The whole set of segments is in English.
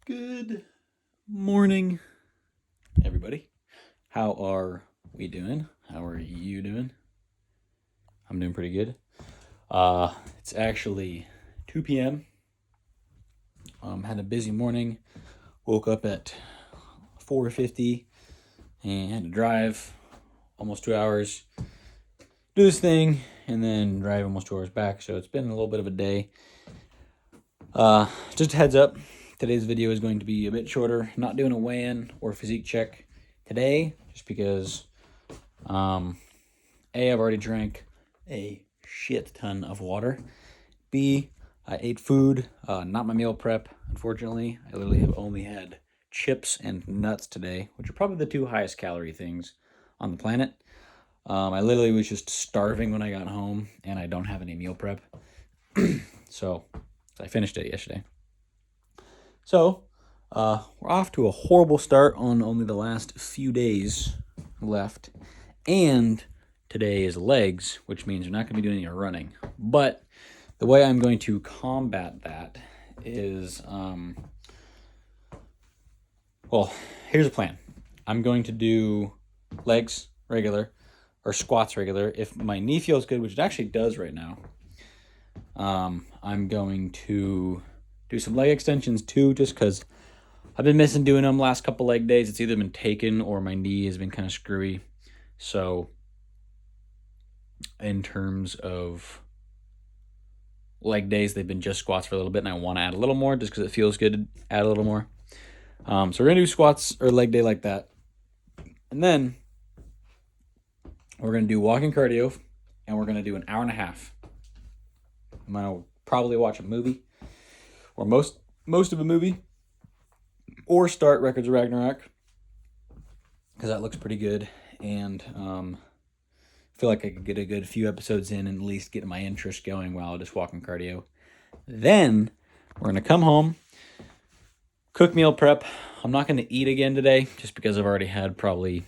Good morning, everybody. How are we doing? How are you doing? I'm doing pretty good. It's actually 2 p.m. Had a busy morning. Woke up at 4:50 and had to drive almost 2 hours, do this thing, and then drive almost 2 hours back. So it's been a little bit of a day. Just a heads up, today's video is going to be a bit shorter. Not doing a weigh-in or physique check today, just because A, I've already drank a shit ton of water. B, I ate food, not my meal prep, unfortunately. I literally have only had chips and nuts today, which are probably the two highest calorie things on the planet. I literally was just starving when I got home, and I don't have any meal prep. So I finished it yesterday. So we're off to a horrible start on only the last few days left. And today is legs, which means you're not going to be doing any running. But the way I'm going to combat that is, well, here's a plan. I'm going to do legs regular or squats regular. If my knee feels good, which it actually does right now, I'm going to do some leg extensions too, just because I've been missing doing them last couple leg days. It's either been taken or my knee has been kind of screwy. So in terms of leg days, they've been just squats for a little bit, and I want to add a little more just because it feels good to add a little more. So we're going to do squats or leg day like that. And then we're going to do walking cardio, and we're going to do an hour and a half. I'm going to probably watch a movie, or most of a movie, or start Records of Ragnarok, because that looks pretty good. And feel like I could get a good few episodes in and at least get my interest going while just walking cardio. Then we're going to come home, cook meal prep. I'm not going to eat again today just because I've already had probably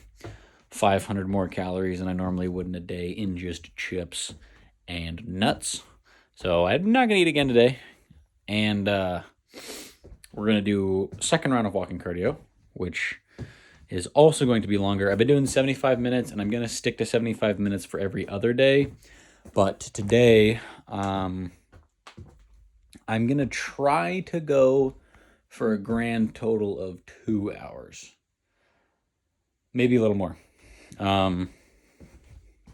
500 more calories than I normally would in a day in just chips and nuts. So I'm not going to eat again today. And we're going to do a second round of walking cardio, which is also going to be longer. I've been doing 75 minutes, and I'm going to stick to 75 minutes for every other day. But today, I'm going to try to go for a grand total of 2 hours. Maybe a little more.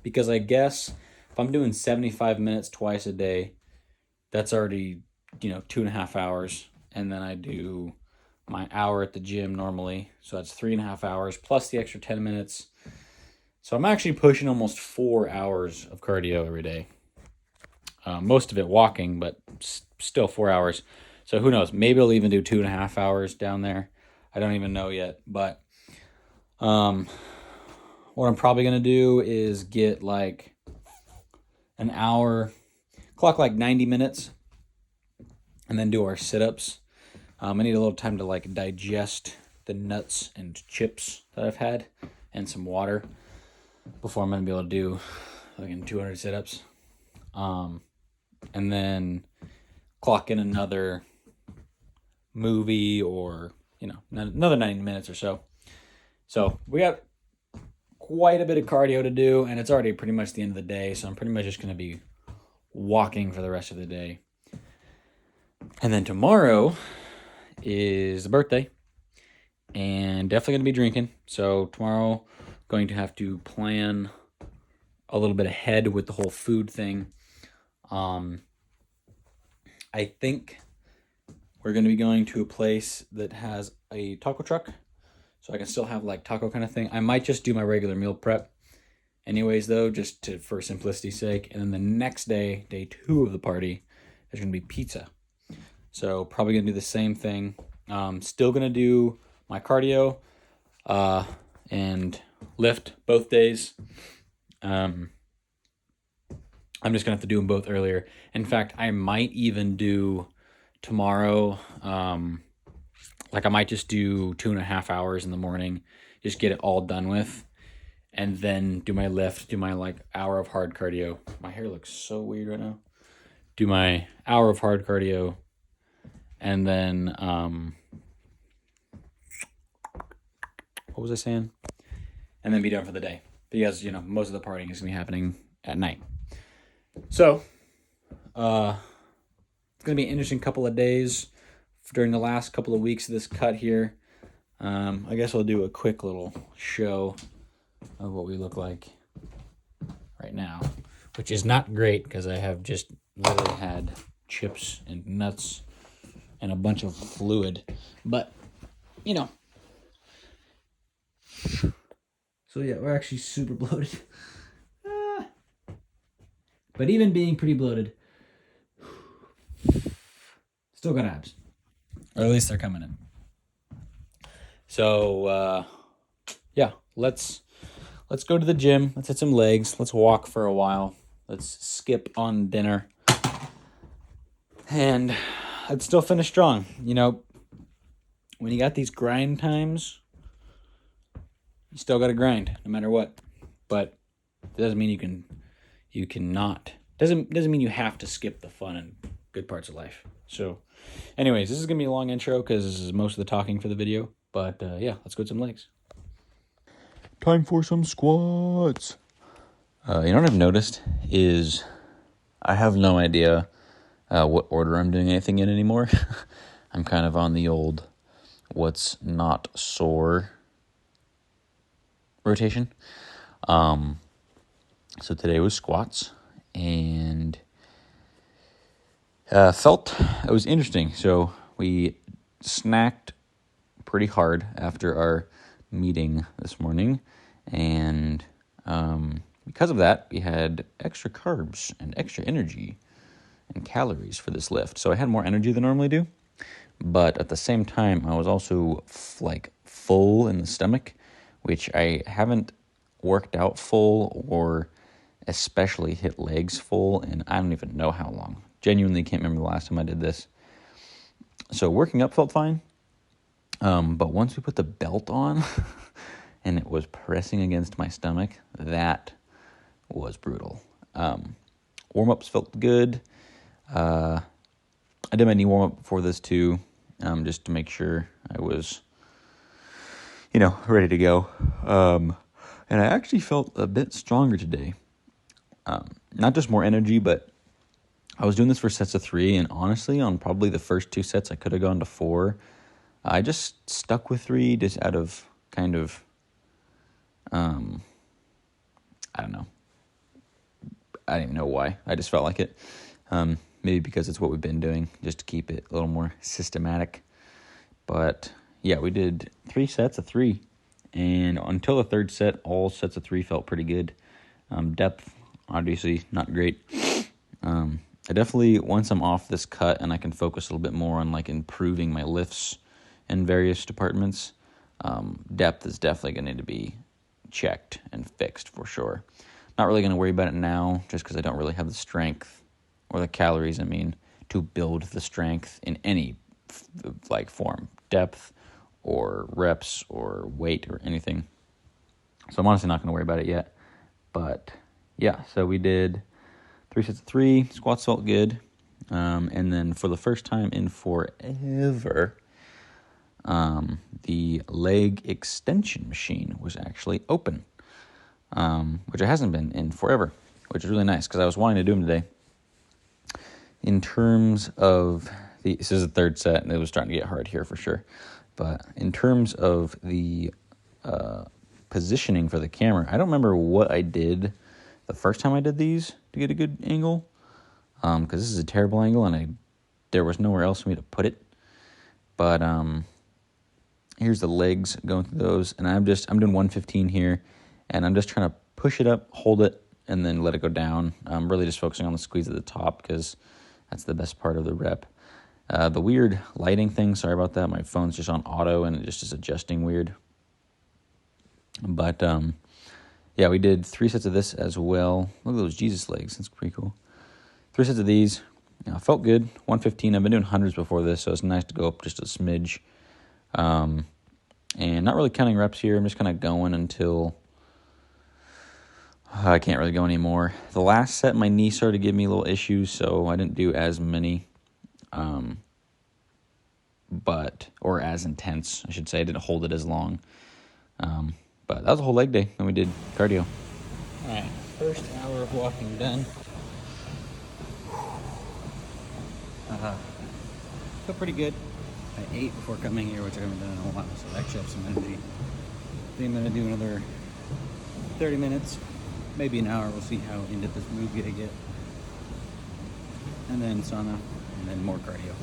Because I guess if I'm doing 75 minutes twice a day, that's already, 2.5 hours. And then I do my hour at the gym normally. So that's 3.5 hours plus the extra 10 minutes. So I'm actually pushing almost 4 hours of cardio every day. Most of it walking, but still 4 hours. So who knows? Maybe I'll even do 2.5 hours down there. I don't even know yet. But what I'm probably going to do is get like an hour, clock like 90 minutes, and then do our sit-ups. I need a little time to like digest the nuts and chips that I've had and some water before I'm going to be able to do like 200 sit-ups. And then clock in another movie or, another 90 minutes or so. So we got quite a bit of cardio to do, and it's already pretty much the end of the day. So I'm pretty much just going to be walking for the rest of the day. And then tomorrow is the birthday, and definitely going to be drinking. So tomorrow, going to have to plan a little bit ahead with the whole food thing. I think we're going to be going to a place that has a taco truck, so I can still have like taco kind of thing. I might just do my regular meal prep anyways, though, for simplicity's sake. And then the next day, day 2 of the party, there's going to be pizza. So probably going to do the same thing. Still going to do my cardio and lift both days. I'm just going to have to do them both earlier. In fact, I might even do tomorrow, I might just do 2.5 hours in the morning, just get it all done with, and then do my lift, do my hour of hard cardio. My hair looks so weird right now. Do my hour of hard cardio, and then what was I saying? And then be done for the day. Because, most of the partying is going to be happening at night. So, it's going to be an interesting couple of days during the last couple of weeks of this cut here. I guess I'll do a quick little show of what we look like right now, which is not great because I have just literally had chips and nuts and a bunch of fluid. But, So yeah, we're actually super bloated. But even being pretty bloated, still got abs. Or at least they're coming in. So, yeah, let's go to the gym. Let's hit some legs. Let's walk for a while. Let's skip on dinner. And let's still finish strong. When you got these grind times, you still got to grind no matter what. But it doesn't mean you cannot. Doesn't mean you have to skip the fun and good parts of life. So, anyways, this is going to be a long intro because this is most of the talking for the video. But, yeah, let's go to some legs. Time for some squats. What I've noticed is I have no idea what order I'm doing anything in anymore. I'm kind of on the old what's not sore rotation. So today was squats, and felt it was interesting. So we snacked pretty hard after our meeting this morning, and because of that, we had extra carbs and extra energy and calories for this lift. So I had more energy than I normally do, but at the same time, I was also full in the stomach, which I haven't worked out full or especially hit legs full in I don't even know how long. Genuinely can't remember the last time I did this. So working up felt fine, but once we put the belt on and it was pressing against my stomach, that was brutal. Warm-ups felt good. I did my knee warm-up before this too, just to make sure I was, ready to go. And I actually felt a bit stronger today. Not just more energy, but I was doing this for sets of 3, and honestly, on probably the first 2 sets, I could have gone to 4. I just stuck with 3 just out of kind of, I don't know. I don't even know why. I just felt like it. Maybe because it's what we've been doing, just to keep it a little more systematic. But yeah, we did 3 sets of 3. And until the 3rd set, all sets of 3 felt pretty good. Depth, obviously, not great. I definitely, once I'm off this cut and I can focus a little bit more on improving my lifts in various departments, depth is definitely going to need to be checked and fixed for sure. Not really going to worry about it now, just because I don't really have the strength or the calories, to build the strength in any form, depth or reps or weight or anything. So I'm honestly not going to worry about it yet. But yeah, so we did 3 sets of 3. Squats felt good. And then for the first time in forever, the leg extension machine was actually open, which it hasn't been in forever, which is really nice because I was wanting to do them today. In terms of this is the 3rd set, and it was starting to get hard here for sure. But in terms of the positioning for the camera, I don't remember what I did the first time I did these to get a good angle, because this is a terrible angle, and there was nowhere else for me to put it. But here's the legs going through those, and I'm doing 115 here, and I'm just trying to push it up, hold it, and then let it go down. I'm really just focusing on the squeeze at the top because that's the best part of the rep. The weird lighting thing, sorry about that. My phone's just on auto and it just is adjusting weird. But, yeah, we did 3 sets of this as well. Look at those Jesus legs. That's pretty cool. 3 sets of these. Felt good. 115. I've been doing hundreds before this, so it's nice to go up just a smidge. And not really counting reps here. I'm just kind of going until I can't really go anymore. The last set, my knee started to give me little issues, so I didn't do as many. Or as intense, I should say. I didn't hold it as long. But that was a whole leg day. Then we did cardio. All right, first hour of walking done. Feel pretty good. I ate before coming here, which I haven't done in a while, so I actually have some energy. I think I'm gonna do another 30 minutes, maybe an hour. We'll see how into this movie I get. And then sauna, and then more cardio.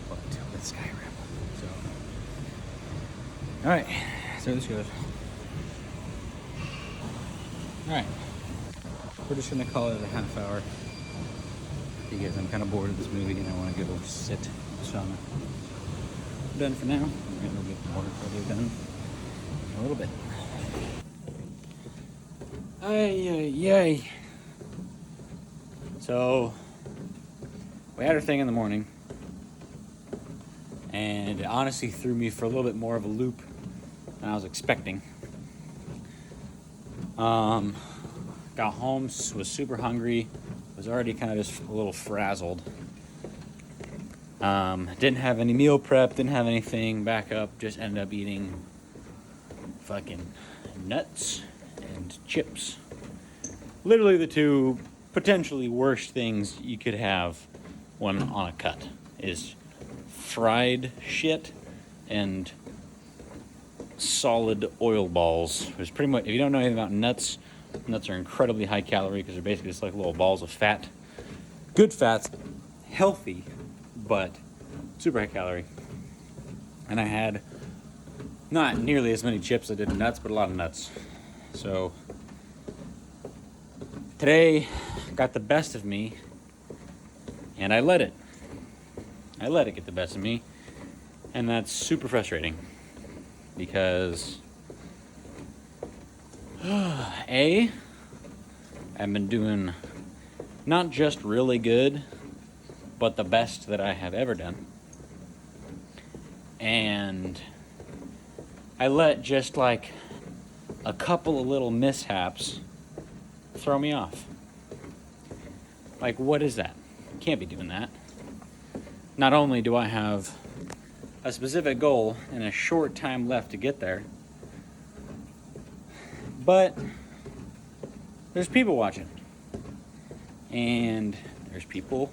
But with Skyrim. So, all right, so this goes. All right, we're just gonna call it a half hour because I'm kind of bored of this movie and I want to go sit in the sauna. I'm done for now. We're gonna get more cardio done in a little bit. Yay. So, we had our thing in the morning, and it honestly threw me for a little bit more of a loop than I was expecting. Got home, was super hungry, was already kind of just a little frazzled. Didn't have any meal prep, didn't have anything back up, just ended up eating fucking nuts and chips. Literally the two potentially worst things you could have when on a cut is fried shit and solid oil balls. There's pretty much, if you don't know anything about nuts, nuts are incredibly high calorie because they're basically just like little balls of fat. Good fats, healthy, but super high calorie. And I had not nearly as many chips as I did nuts, but a lot of nuts. So today got the best of me, and I let it get the best of me, and that's super frustrating because I've been doing not just really good, but the best that I have ever done, and I let just like a couple of little mishaps throw me off. Like, what is that? Can't be doing that. Not only do I have a specific goal and a short time left to get there, but there's people watching. And there's people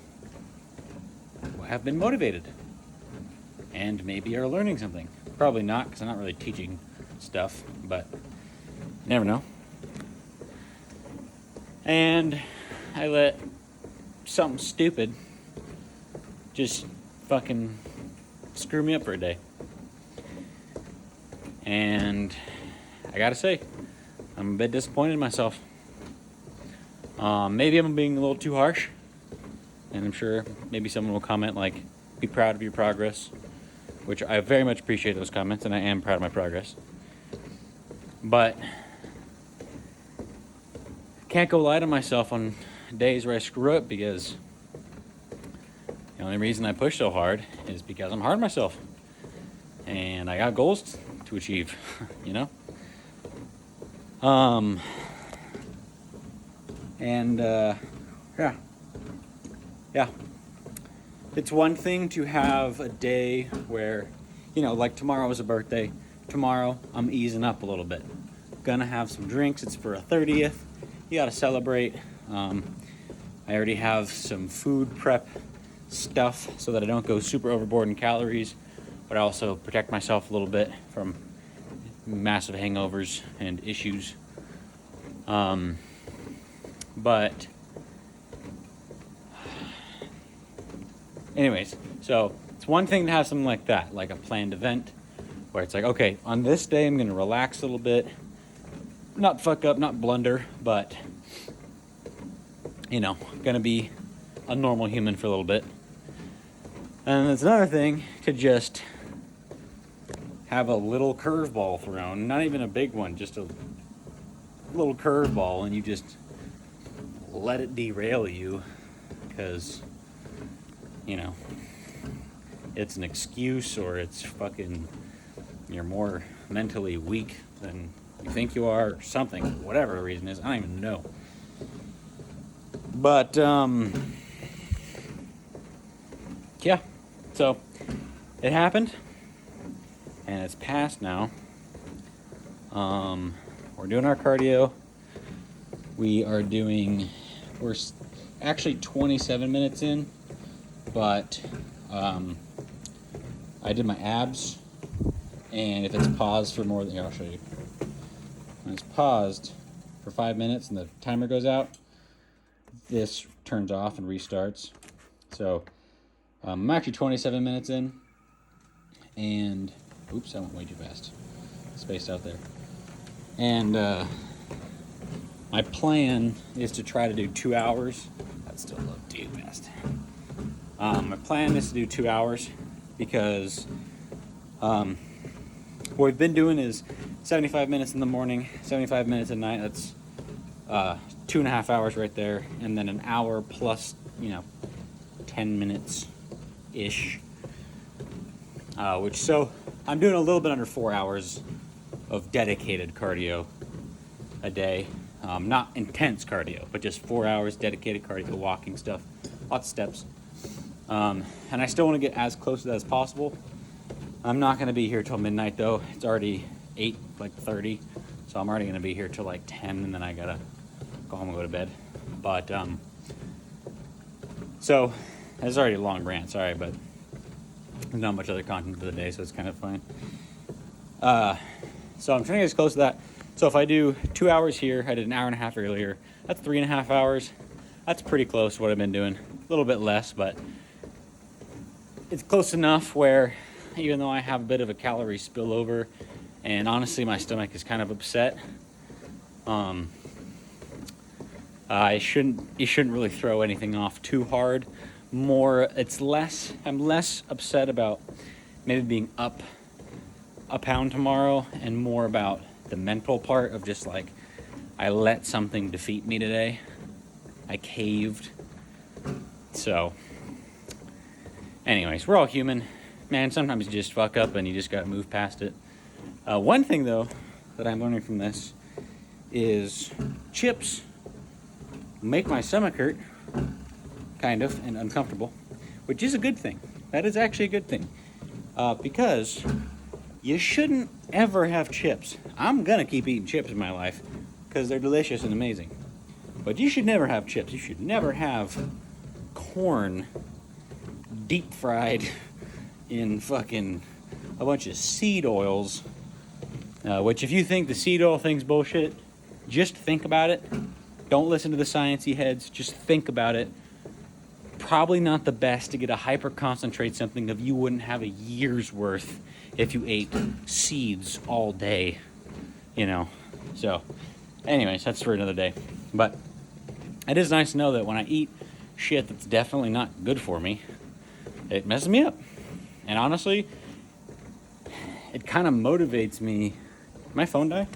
who have been motivated and maybe are learning something. Probably not, because I'm not really teaching stuff, but you never know. And I let something stupid just fucking screw me up for a day. And I gotta say, I'm a bit disappointed in myself. Maybe I'm being a little too harsh, and I'm sure maybe someone will comment like, be proud of your progress, which I very much appreciate those comments, and I am proud of my progress. But can't go lie to myself on days where I screw up, because the only reason I push so hard is because I'm hard on myself and I got goals to achieve, you know? Yeah. It's one thing to have a day where, like tomorrow is a birthday. Tomorrow I'm easing up a little bit. Gonna have some drinks. It's for a 30th. You gotta celebrate. I already have some food prep stuff so that I don't go super overboard in calories, but I also protect myself a little bit from massive hangovers and issues. But anyways, so it's one thing to have something like that, like a planned event where it's like, okay, on this day I'm gonna relax a little bit, not fuck up, not blunder, but gonna be a normal human for a little bit. And it's another thing to just have a little curveball thrown, not even a big one, just a little curveball, and you just let it derail you because, it's an excuse, or it's fucking, you're more mentally weak than you think you are, or something, whatever the reason is. I don't even know. But, yeah, so it happened, and it's past now, We're doing our cardio. We're actually 27 minutes in, but I did my abs, and if it's paused for more than, here, I'll show you. When it's paused for 5 minutes and the timer goes out, this turns off and restarts. So I'm actually 27 minutes in, and oops, I went way too fast. Spaced out there. And my plan is to try to do 2 hours. That's still a little too fast. My plan is to do 2 hours because what we've been doing is 75 minutes in the morning, 75 minutes at night. That's 2.5 hours right there, and then an hour plus, 10 minutes ish. So I'm doing a little bit under 4 hours of dedicated cardio a day. Not intense cardio, but just 4 hours dedicated cardio, walking stuff, lots of steps. And I still want to get as close to that as possible. I'm not going to be here till midnight though. It's already 8:30, so I'm already going to be here till like 10, and then I gotta go home and go to bed. But so it's already a long rant, sorry, but there's not much other content for the day, so it's kind of fine. So I'm trying to get as close to that. So if I do 2 hours here, I did an hour and a half earlier. That's 3.5 hours. That's pretty close to what I've been doing. A little bit less, but it's close enough where even though I have a bit of a calorie spillover, and honestly my stomach is kind of upset, you shouldn't really throw anything off too hard. I'm less upset about maybe being up a pound tomorrow, and more about the mental part of just like, I let something defeat me today. I caved. So anyways, we're all human, man. Sometimes you just fuck up and you just gotta move past it. One thing though that I'm learning from this is chips make my stomach hurt, kind of, and uncomfortable, which is a good thing. That is actually a good thing, because you shouldn't ever have chips. I'm gonna keep eating chips in my life because they're delicious and amazing, but you should never have chips. You should never have corn deep fried in fucking a bunch of seed oils, which if you think the seed oil thing's bullshit, just think about it. Don't listen to the sciencey heads, just think about it. Probably not the best to get a hyper concentrate something if you wouldn't have a year's worth if you ate seeds all day, So anyways, that's for another day. But it is nice to know that when I eat shit that's definitely not good for me, it messes me up. And honestly, it kind of motivates me. Did my phone die?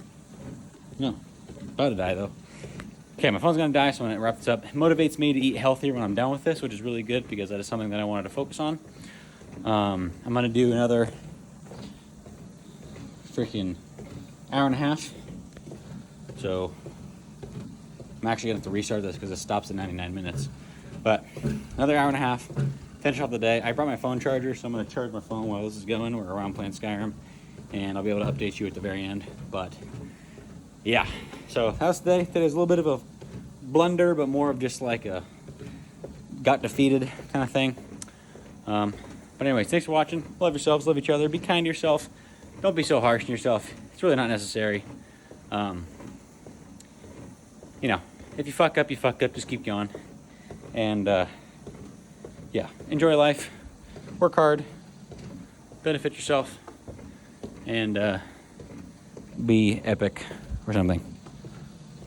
No, about to die though. Okay, my phone's gonna die, so I'm gonna wrap this up. It motivates me to eat healthier when I'm done with this, which is really good because that is something that I wanted to focus on. I'm gonna do another freaking hour and a half. So I'm actually gonna have to restart this because it stops at 99 minutes. But another hour and a half, finish off the day. I brought my phone charger, so I'm gonna charge my phone while this is going. We're around playing Skyrim, and I'll be able to update you at the very end. But yeah, so that's the day. Today's a little bit of a blunder, but more of just like a got defeated kind of thing. But anyways, thanks for watching. Love yourselves, love each other, be kind to yourself. Don't be so harsh on yourself. It's really not necessary. If you fuck up, just keep going. And yeah, enjoy life, work hard, benefit yourself, and be epic or something.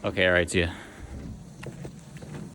Okay, all right, see ya.